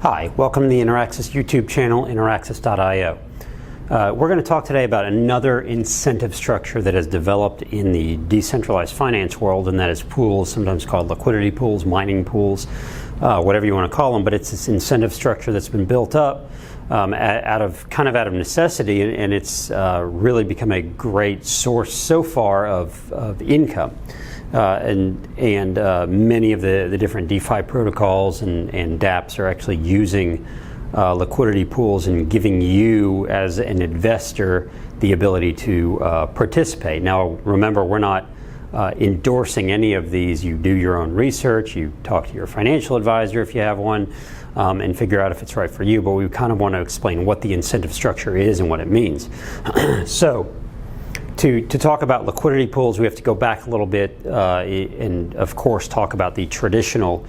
Hi, welcome to the Interaxis YouTube channel, interaxis.io. We're going to talk today about another incentive structure that has developed in the decentralized finance world, and that is pools, sometimes called liquidity pools, mining pools, whatever you want to call them. But it's this incentive structure that's been built up out of necessity, and it's really become a great source so far of income. And many of the different DeFi protocols and dApps are actually using liquidity pools and giving you as an investor the ability to participate. Now remember, we're not endorsing any of these. You do your own research, you talk to your financial advisor if you have one, and figure out if it's right for you, but we kind of want to explain what the incentive structure is and what it means. So to talk about liquidity pools, we have to go back a little bit and, of course, talk about the traditional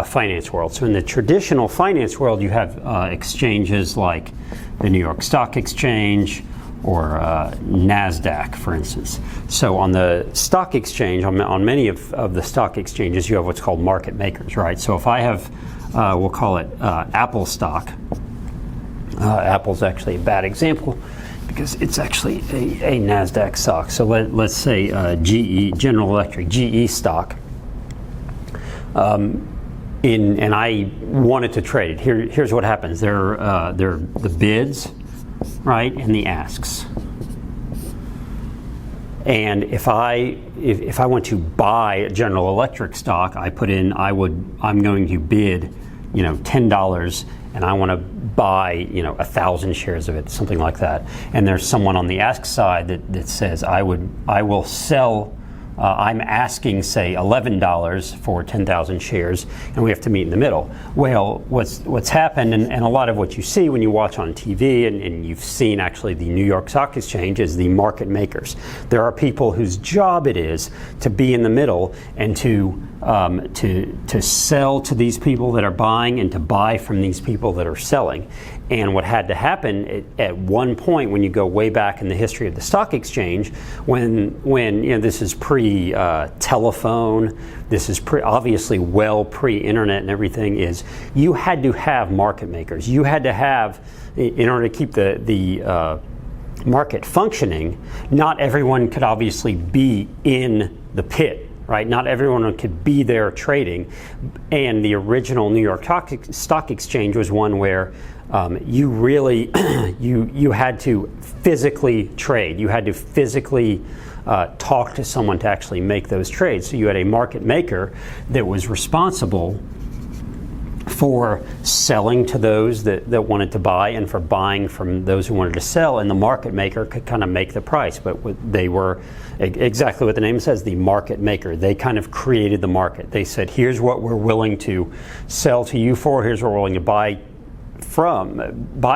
finance world. So in the traditional finance world, you have exchanges like the New York Stock Exchange or NASDAQ, for instance. So on the stock exchange, on many of the stock exchanges, you have what's called market makers, right? So if I have, we'll call it Apple stock. Apple's actually a bad example, because it's actually a NASDAQ stock. So let's say GE, General Electric, GE stock, and I wanted to trade it. Here's what happens. There are the bids, right, and the asks. And if I want to buy General Electric stock, I put in I'm going to bid, $10, and I want to buy 1,000 shares of it, something like that. And there's someone on the ask side that says I will sell. I'm asking, say, $11 for 10,000 shares, and we have to meet in the middle. Well, what's happened, and a lot of what you see when you watch on TV, and you've seen actually the New York Stock Exchange, is the market makers. There are people whose job it is to be in the middle and to sell to these people that are buying and to buy from these people that are selling. And what had to happen at one point, when you go way back in the history of the stock exchange, when this is pre-telephone, this is obviously pre-internet and everything, is you had to have market makers. You had to have, in order to keep the market functioning, not everyone could obviously be in the pit. Right, not everyone could be there trading, and the original New York Stock Exchange was one where you really you had to physically trade. You had to physically talk to someone to actually make those trades. So you had a market maker that was responsible for selling to those that wanted to buy, and for buying from those who wanted to sell, and the market maker could kind of make the price. But they were exactly what the name says, the market maker. They kind of created the market. They said, here's what we're willing to sell to you for, here's what we're willing to buy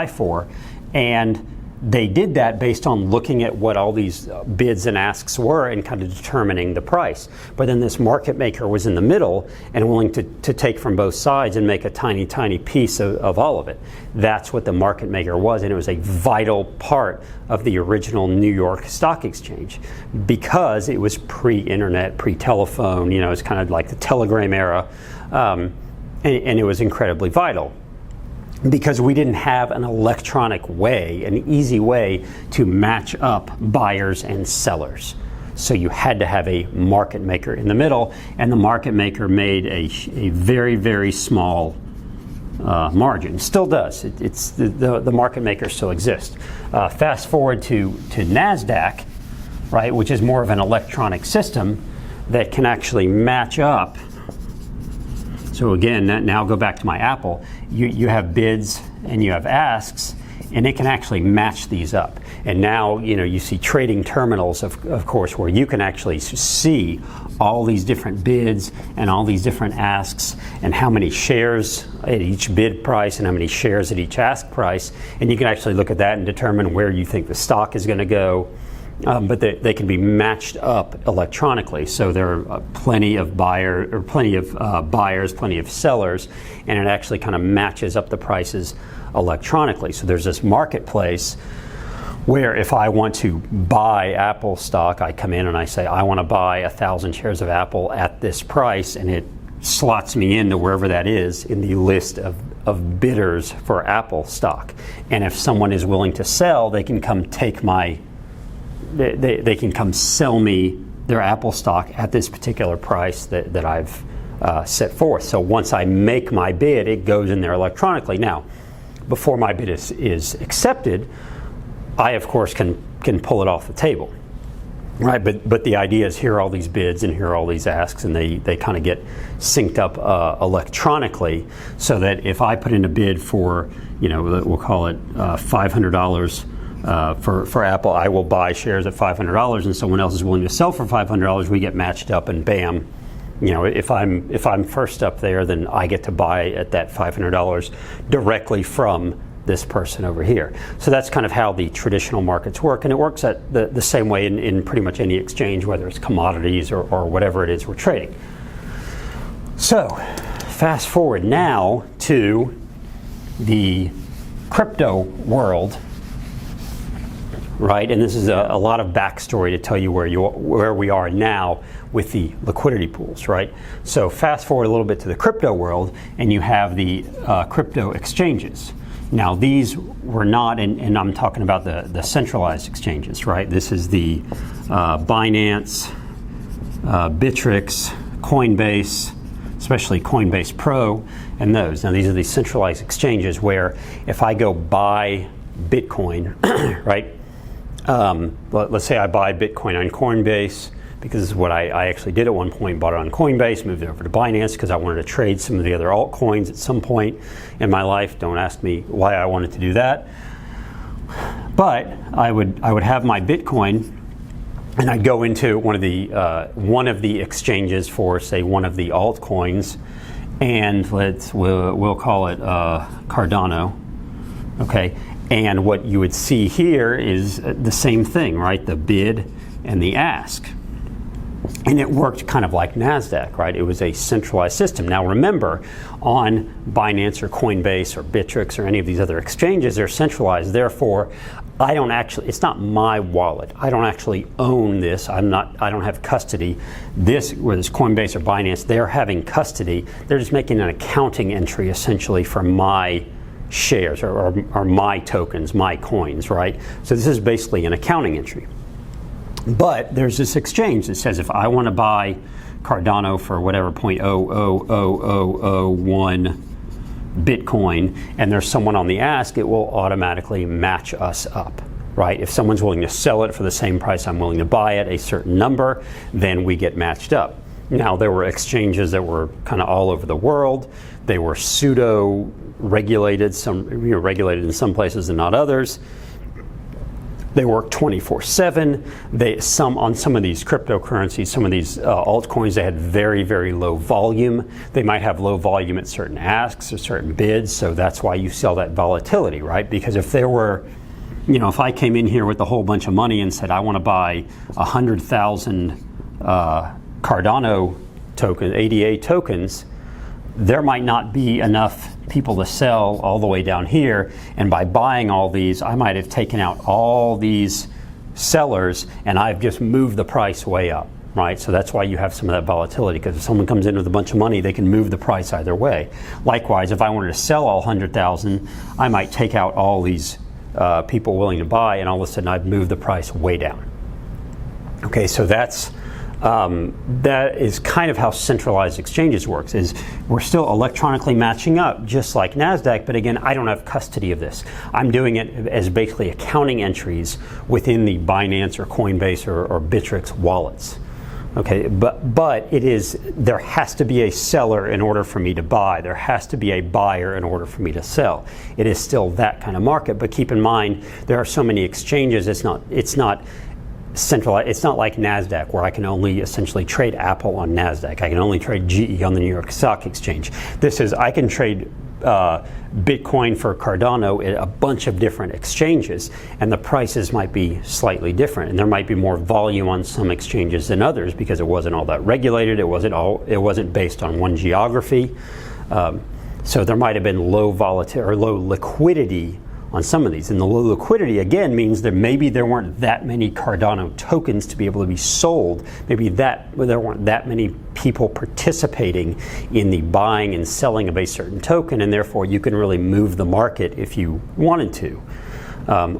for, and they did that based on looking at what all these bids and asks were and kind of determining the price. But then this market maker was in the middle and willing to take from both sides and make a tiny, tiny piece of all of it. That's what the market maker was, and it was a vital part of the original New York Stock Exchange, because it was pre-internet, pre-telephone, it's kind of like the telegram era, and it was incredibly vital, because we didn't have an electronic way, an easy way to match up buyers and sellers. So you had to have a market maker in the middle, and the market maker made a very, very small margin. Still does. It's the market maker still exists. Fast forward to NASDAQ, right, which is more of an electronic system that can actually match up. So again, now go back to my Apple. You have bids and you have asks, and it can actually match these up. And now you see trading terminals, of course, where you can actually see all these different bids and all these different asks, and how many shares at each bid price and how many shares at each ask price. And you can actually look at that and determine where you think the stock is going to go. But they can be matched up electronically. So there are plenty of buyers, plenty of sellers, and it actually kind of matches up the prices electronically. So there's this marketplace where if I want to buy Apple stock, I come in and I say, I want to buy 1,000 shares of Apple at this price, and it slots me into wherever that is in the list of bidders for Apple stock. And if someone is willing to sell, they can come take they can come sell me their Apple stock at this particular price that I've set forth. So once I make my bid, it goes in there electronically. Now, before my bid is accepted, I of course can pull it off the table, right? But the idea is here are all these bids and here are all these asks, and they kind of get synced up electronically, so that if I put in a bid for, we'll call it $500 for Apple, I will buy shares at $500, and someone else is willing to sell for $500. We get matched up, and bam. If I'm first up there, then I get to buy at that $500 directly from this person over here. So that's kind of how the traditional markets work, and it works at the same way in pretty much any exchange, whether it's commodities or whatever it is we're trading. So fast forward now to the crypto world, right? And this is a lot of backstory to tell you where we are now with the liquidity pools, right? So fast forward a little bit to the crypto world, and you have the crypto exchanges. Now these were not, and I'm talking about the centralized exchanges, right? This is the Binance, Bittrex, Coinbase, especially Coinbase Pro, and those. Now these are the centralized exchanges where if I go buy Bitcoin, right? Let's say I buy Bitcoin on Coinbase, because this is what I actually did at one point, bought it on Coinbase, moved it over to Binance because I wanted to trade some of the other altcoins at some point in my life. Don't ask me why I wanted to do that. But I would have my Bitcoin, and I'd go into one of the exchanges for, say, one of the altcoins, and we'll call it Cardano, okay? And what you would see here is the same thing, right? The bid and the ask. And it worked kind of like NASDAQ, right? It was a centralized system. Now remember, on Binance or Coinbase or Bittrex or any of these other exchanges, they're centralized. Therefore, it's not my wallet. I don't actually own this. I don't have custody. Whether it's Coinbase or Binance, they're having custody. They're just making an accounting entry essentially for my shares or my tokens, my coins, right? So this is basically an accounting entry. But there's this exchange that says if I want to buy Cardano for whatever 0.00001 Bitcoin, and there's someone on the ask, it will automatically match us up, right? If someone's willing to sell it for the same price I'm willing to buy it, a certain number, then we get matched up. Now, there were exchanges that were kind of all over the world. They were pseudo-regulated, regulated in some places and not others. They work 24/7. On some of these cryptocurrencies, some of these altcoins, they had very, very low volume. They might have low volume at certain asks or certain bids, so that's why you sell that volatility, right? Because if there were, if I came in here with a whole bunch of money and said I want to buy 100,000 Cardano token, ADA tokens, there might not be enough people to sell all the way down here, and by buying all these, I might have taken out all these sellers, and I've just moved the price way up, right? So that's why you have some of that volatility, because if someone comes in with a bunch of money, they can move the price either way. Likewise, if I wanted to sell all 100,000, I might take out all these people willing to buy, and all of a sudden I've moved the price way down. Okay, so that is kind of how centralized exchanges works. Is we're still electronically matching up, just like NASDAQ, but again, I don't have custody of this. I'm doing it as basically accounting entries within the Binance or Coinbase or Bittrex wallets. Okay, but there has to be a seller in order for me to buy. There has to be a buyer in order for me to sell. It is still that kind of market, but keep in mind, there are so many exchanges, it's not centralized. It's not like NASDAQ, where I can only essentially trade Apple on NASDAQ. I can only trade GE on the New York Stock Exchange. I can trade Bitcoin for Cardano at a bunch of different exchanges, and the prices might be slightly different, and there might be more volume on some exchanges than others because it wasn't all that regulated. It wasn't based on one geography. So there might have been low volatility or low liquidity on some of these. And the low liquidity, again, means that maybe there weren't that many Cardano tokens to be able to be sold. Maybe there weren't that many people participating in the buying and selling of a certain token, and therefore you can really move the market if you wanted to.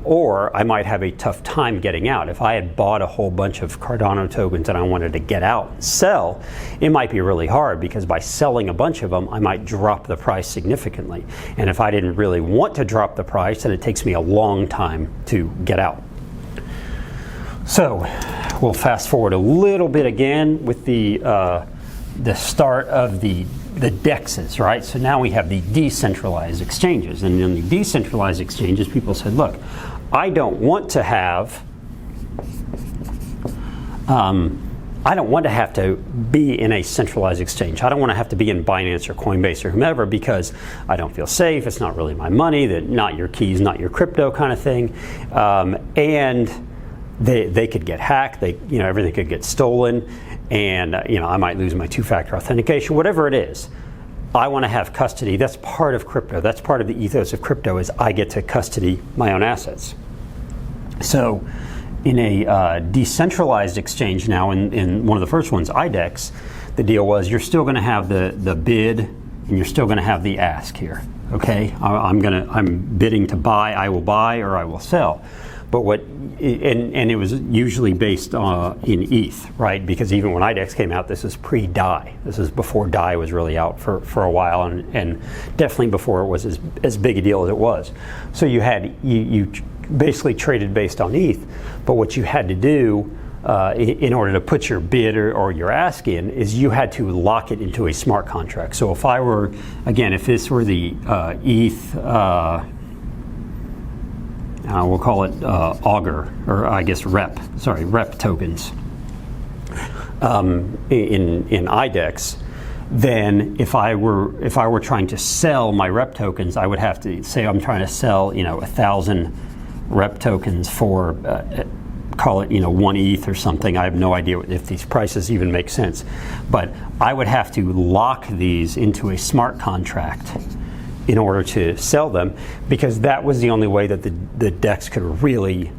Or I might have a tough time getting out. If I had bought a whole bunch of Cardano tokens and I wanted to get out and sell, it might be really hard, because by selling a bunch of them, I might drop the price significantly. And if I didn't really want to drop the price, then it takes me a long time to get out. So we'll fast forward a little bit again with the start of the DEXs, right? So now we have the decentralized exchanges. And in the decentralized exchanges, people said, look, I don't want to have to be in a centralized exchange. I don't want to have to be in Binance or Coinbase or whomever, because I don't feel safe. It's not really my money. That not your keys, not your crypto kind of thing. And they could get hacked. Everything could get stolen. And I might lose my two-factor authentication, whatever it is. I want to have custody. That's part of crypto. That's part of the ethos of crypto, is I get to custody my own assets. So in a decentralized exchange now, in one of the first ones, IDEX, the deal was you're still going to have the bid, and you're still going to have the ask here. Okay, I'm bidding to buy. I will buy or I will sell. But and it was usually based in ETH, right? Because even when IDEX came out, this is pre-DAI. This is before DAI was really out for a while, and definitely before it was as big a deal as it was. So you basically traded based on ETH, but what you had to do in order to put your bid or your ask in is you had to lock it into a smart contract. So if this were the ETH, we'll call it Augur, or I guess rep tokens in IDEX, then if I were trying to sell my rep tokens, I would have to say I'm trying to sell 1,000 rep tokens for call it 1 ETH or something. I have no idea if these prices even make sense, but I would have to lock these into a smart contract in order to sell them, because that was the only way that the DEX could really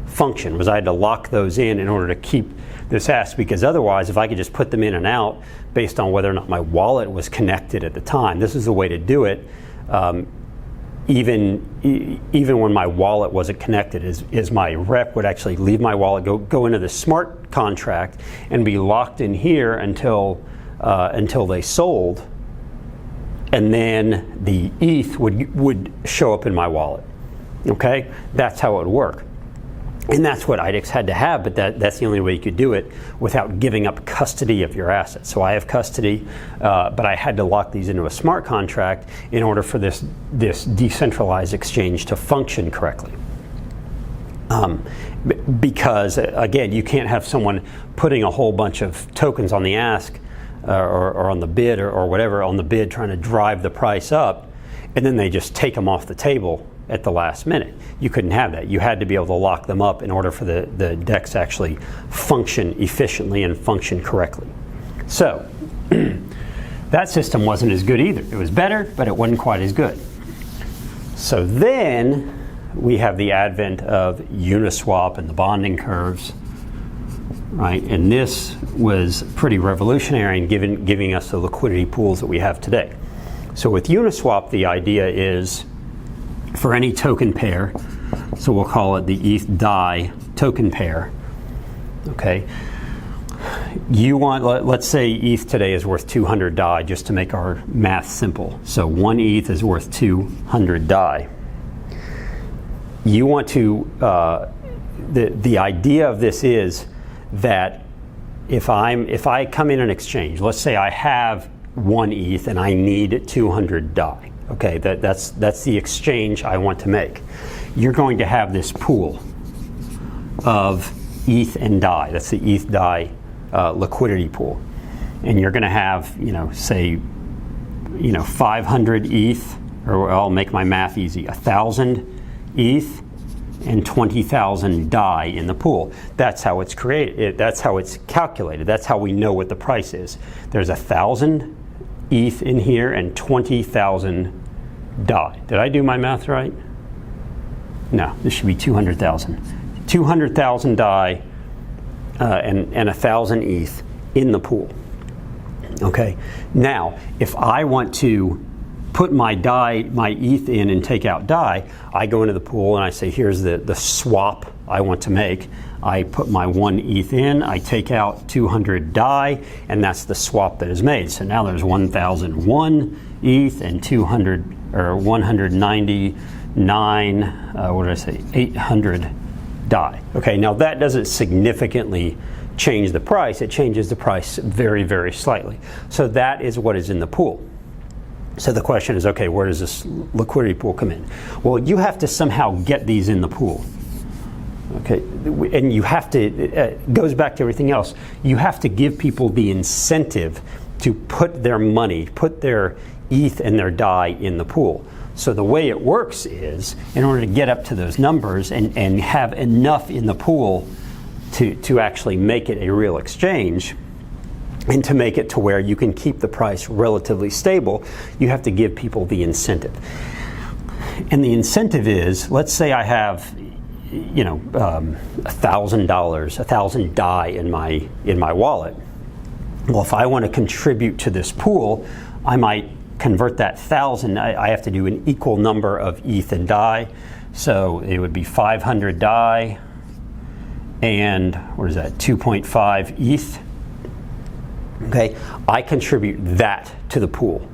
function, was I had to lock those in order to keep this ask, because otherwise, if I could just put them in and out based on whether or not my wallet was connected at the time, this is the way to do it. Even when my wallet wasn't connected, is my rep would actually leave my wallet, go into the smart contract, and be locked in here until they sold. And then the ETH would show up in my wallet. Okay, that's how it would work, and that's what IDEX had to have. But that's the only way you could do it without giving up custody of your assets. So I have custody, but I had to lock these into a smart contract in order for this decentralized exchange to function correctly. Because again, you can't have someone putting a whole bunch of tokens on the ask. Or on the bid or whatever, on the bid, trying to drive the price up, and then they just take them off the table at the last minute. You couldn't have that. You had to be able to lock them up in order for the DEX to actually function efficiently and function correctly. So that system wasn't as good either. It was better, but it wasn't quite as good. So then we have the advent of Uniswap and the bonding curves. Right, and this was pretty revolutionary in giving us the liquidity pools that we have today. So with Uniswap, the idea is for any token pair, so we'll call it the ETH DAI token pair. Okay, you want, let's say ETH today is worth 200 DAI, just to make our math simple. So 1 ETH is worth 200 DAI. You want to the idea of this is that if I come in an exchange, let's say I have 1 ETH and I need 200 DAI. Okay, that's the exchange I want to make. You're going to have this pool of ETH and DAI. That's the ETH DAI liquidity pool, and you're going to have say 500 ETH, or I'll make my math easy, 1,000 ETH. And 20,000 DAI in the pool. That's how it's created. That's how it's calculated. That's how we know what the price is. There's 1,000 ETH in here and 20,000 DAI. Did I do my math right? No, this should be 200,000. 200,000 DAI and 1,000 ETH in the pool. Okay, now if I want to put my DAI, my ETH in and take out DAI, I go into the pool and I say, here's the swap I want to make. I put my 1 ETH in, I take out 200 DAI, and that's the swap that is made. So now there's 1,001 ETH and 200 or 199, what did I say, 800 DAI. Okay, now that doesn't significantly change the price. It changes the price very, very slightly. So that is what is in the pool. So the question is, okay, where does this liquidity pool come in? Well, you have to somehow get these in the pool. Okay, and you have to, it goes back to everything else, you have to give people the incentive to put their money, put their ETH and their DAI in the pool. So the way it works is, in order to get up to those numbers and have enough in the pool to actually make it a real exchange, and to make it to where you can keep the price relatively stable, you have to give people the incentive. And the incentive is, let's say I have, you know, $1,000, 1,000 DAI in my wallet. Well, if I want to contribute to this pool, I might convert that 1,000. I have to do an equal number of ETH and DAI. So it would be 500 DAI and what is that? 2.5 ETH. Okay, I contribute that to the pool.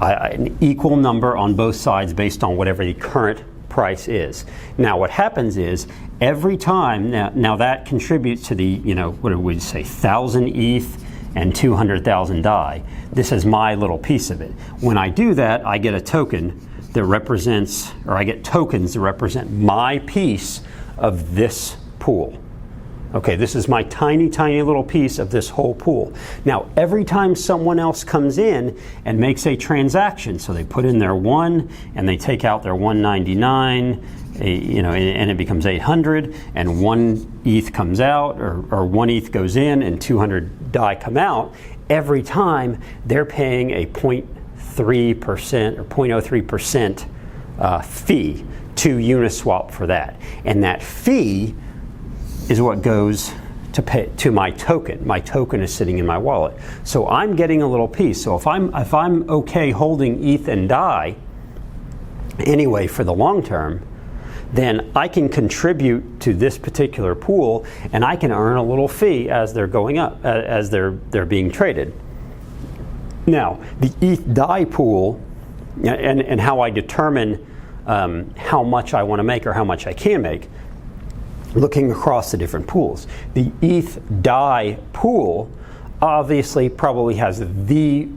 An equal number on both sides based on whatever the current price is. Now what happens is every time, now that contributes to the, you know, what do we say, 1,000 ETH and 200,000 DAI. This is my little piece of it. When I do that, I get a token that represents, or I get tokens that represent my piece of this pool. Okay, this is my tiny, tiny little piece of this whole pool. Now, every time someone else comes in and makes a transaction, so they put in their 1 and they take out their 199, you know, and it becomes 800, and 1 ETH comes out, or 1 ETH goes in and 200 DAI come out, every time they're paying a 0.3% or 0.03% fee to Uniswap for that. And that fee is what goes to pay to my token. My token is sitting in my wallet. So I'm getting a little piece. So if I'm okay holding ETH and DAI anyway for the long term, then I can contribute to this particular pool and I can earn a little fee as they're going up, as they're being traded. Now, the ETH DAI pool and how I determine how much I want to make or how much I can make, looking across the different pools. The ETH DAI pool obviously probably has the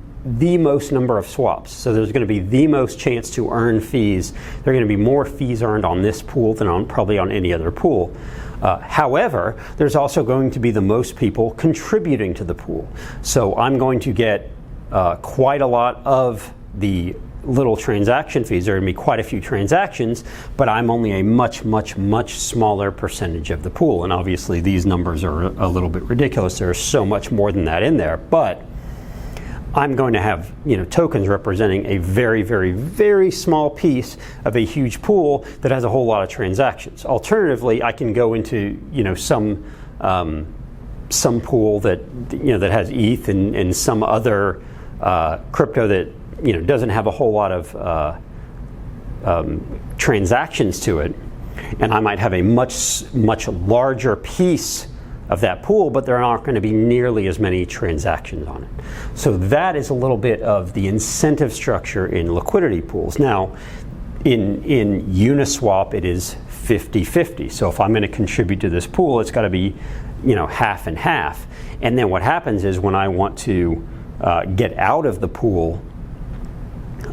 most number of swaps. So there's going to be the most chance to earn fees. There are going to be more fees earned on this pool than probably on any other pool. However, there's also going to be the most people contributing to the pool. So I'm going to get quite a lot of the little transaction fees. There are going to be quite a few transactions, but I'm only a much, much, much smaller percentage of the pool. And obviously these numbers are a little bit ridiculous. There's so much more than that in there, but I'm going to have, you know, tokens representing a very, very, very small piece of a huge pool that has a whole lot of transactions. Alternatively, I can go into, you know, some pool that, you know, that has ETH and some other crypto that, you know, doesn't have a whole lot of transactions to it, and I might have a much larger piece of that pool, but there aren't going to be nearly as many transactions on it. So that is a little bit of the incentive structure in liquidity pools. Now, in Uniswap, it is 50-50. So if I'm going to contribute to this pool, it's got to be, you know, half and half. And then what happens is when I want to get out of the pool,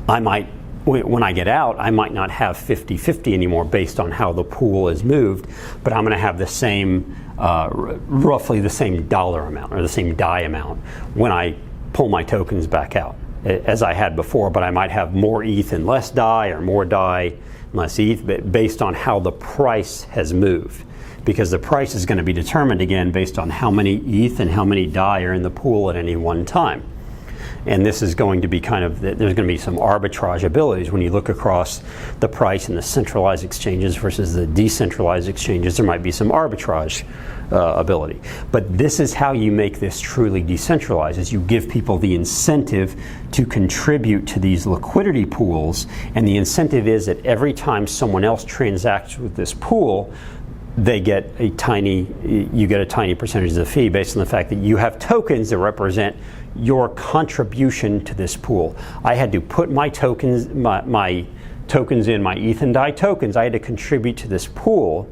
when I get out, I might not have 50-50 anymore based on how the pool is moved, but I'm going to have the same, roughly the same dollar amount or the same DAI amount when I pull my tokens back out as I had before, but I might have more ETH and less DAI, or more DAI and less ETH based on how the price has moved, because the price is going to be determined again based on how many ETH and how many DAI are in the pool at any one time. And this is going to be kind of, there's going to be some arbitrage abilities when you look across the price in the centralized exchanges versus the decentralized exchanges. There might be some arbitrage ability. But this is how you make this truly decentralized, is you give people the incentive to contribute to these liquidity pools. And the incentive is that every time someone else transacts with this pool, you get a tiny percentage of the fee based on the fact that you have tokens that represent your contribution to this pool. I had to put my tokens, my tokens in, my ETH and DAI tokens. I had to contribute to this pool,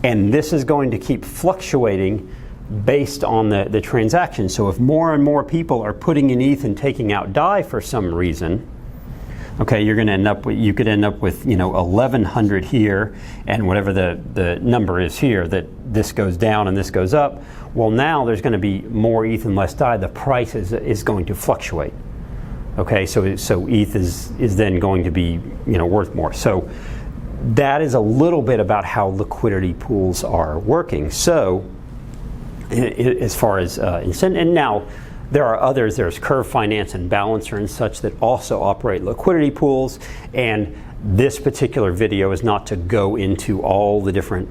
and this is going to keep fluctuating based on the transaction. So if more and more people are putting in ETH and taking out DAI for some reason, okay, you could end up with 1,100 here, and whatever the number is here, that this goes down and this goes up. Well, now there's going to be more ETH and less DAI. The price is going to fluctuate. Okay, so ETH is then going to be worth more. So that is a little bit about how liquidity pools are working. So as far as incentive, and now there are others. There's Curve Finance and Balancer and such that also operate liquidity pools. And this particular video is not to go into all the different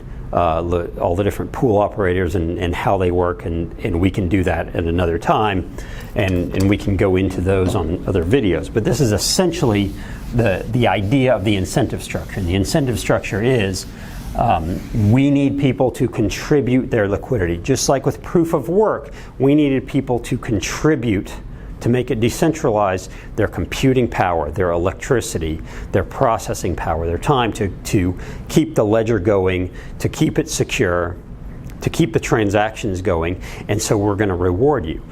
pool operators and how they work, and we can do that at another time, and we can go into those on other videos. But this is essentially the idea of the incentive structure. And the incentive structure is we need people to contribute their liquidity. Just like with proof of work, we needed people to contribute to make it decentralized their computing power, their electricity, their processing power, their time to keep the ledger going, to keep it secure, to keep the transactions going, and so we're going to reward you.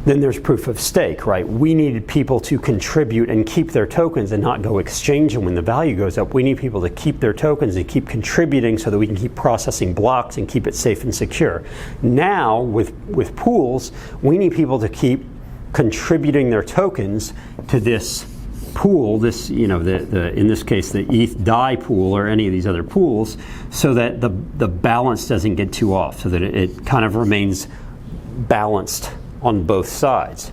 Then there's proof of stake, right? We needed people to contribute and keep their tokens and not go exchange them when the value goes up. We need people to keep their tokens and keep contributing so that we can keep processing blocks and keep it safe and secure. Now, with pools, we need people to keep contributing their tokens to this pool, this in this case the ETH DAI pool or any of these other pools, so that the balance doesn't get too off, so that it kind of remains balanced on both sides.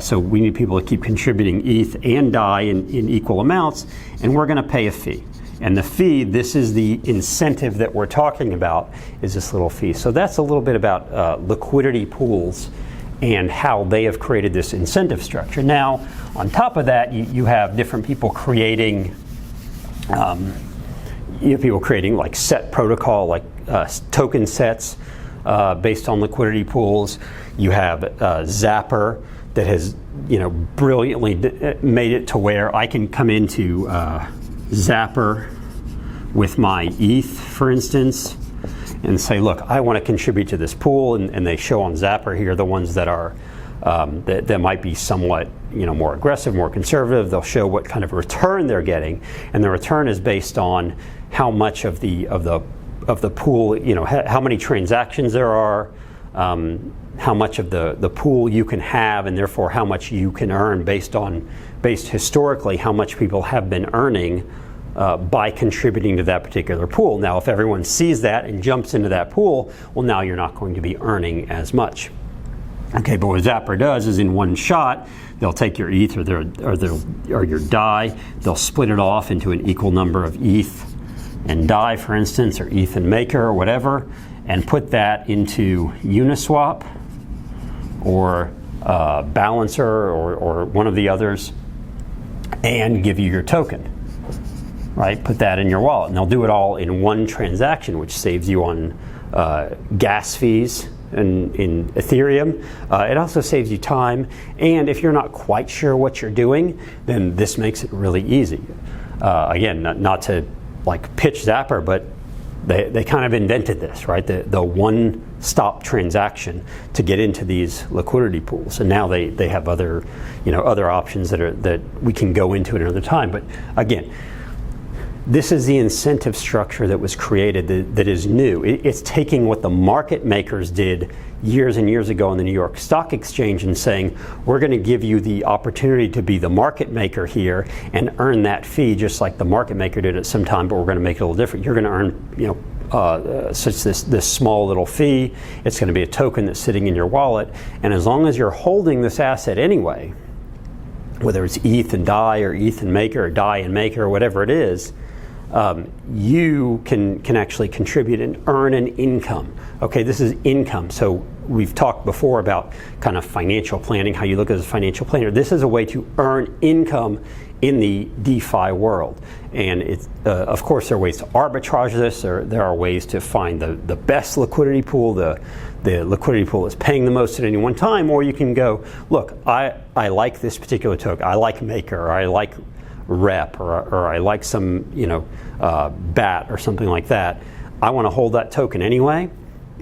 So we need people to keep contributing ETH and DAI in equal amounts, and we're going to pay a fee. And the fee, this is the incentive that we're talking about, is this little fee. So that's a little bit about liquidity pools and how they have created this incentive structure. Now, on top of that, you have different people creating, like set protocol, like token sets based on liquidity pools. You have Zapper that has, brilliantly made it to where I can come into Zapper with my ETH, for instance, and say, look, I want to contribute to this pool, and they show on Zapper here the ones that are that might be somewhat more aggressive, more conservative. They'll show what kind of return they're getting, and the return is based on how much of the pool, how many transactions there are, how much of the pool you can have, and therefore how much you can earn based historically how much people have been earning by contributing to that particular pool. Now, if everyone sees that and jumps into that pool, well, now you're not going to be earning as much. Okay, but what Zapper does is in one shot, they'll take your ETH or your DAI, they'll split it off into an equal number of ETH and DAI, for instance, or ETH and Maker or whatever, and put that into Uniswap or Balancer or one of the others, and give you your token. Right, put that in your wallet, and they'll do it all in one transaction, which saves you on gas fees in Ethereum. It also saves you time, and if you're not quite sure what you're doing, then this makes it really easy. Again, not to like pitch Zapper, but they kind of invented this, right? The one-stop transaction to get into these liquidity pools, and now they have other options that we can go into at another time. But again, this is the incentive structure that was created that is new. It's taking what the market makers did years and years ago on the New York Stock Exchange and saying, we're going to give you the opportunity to be the market maker here and earn that fee just like the market maker did at some time, but we're going to make it a little different. You're going to earn such this small little fee. It's going to be a token that's sitting in your wallet, and as long as you're holding this asset anyway, whether it's ETH and DAI or ETH and Maker or DAI and Maker or whatever it is, you can actually contribute and earn an income. Okay, this is income. So we've talked before about kind of financial planning, how you look at as a financial planner. This is a way to earn income in the DeFi world. And it's, of course, there are ways to arbitrage this, or there are ways to find the best liquidity pool, the liquidity pool is paying the most at any one time, or you can go, look, I like this particular token, I like Maker, or I like Rep, or I like some, BAT or something like that. I want to hold that token anyway.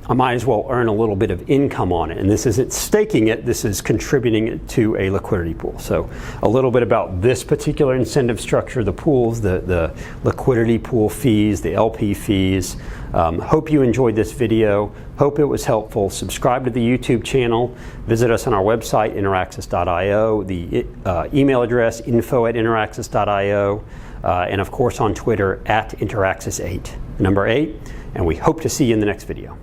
I might as well earn a little bit of income on it. And this isn't staking it, this is contributing it to a liquidity pool. So a little bit about this particular incentive structure, the pools, the liquidity pool fees, the LP fees. Hope you enjoyed this video. Hope it was helpful. Subscribe to the YouTube channel. Visit us on our website, interaxis.io, the email address, info@interaxis.io, and of course on Twitter @interaxis8, number 8. And we hope to see you in the next video.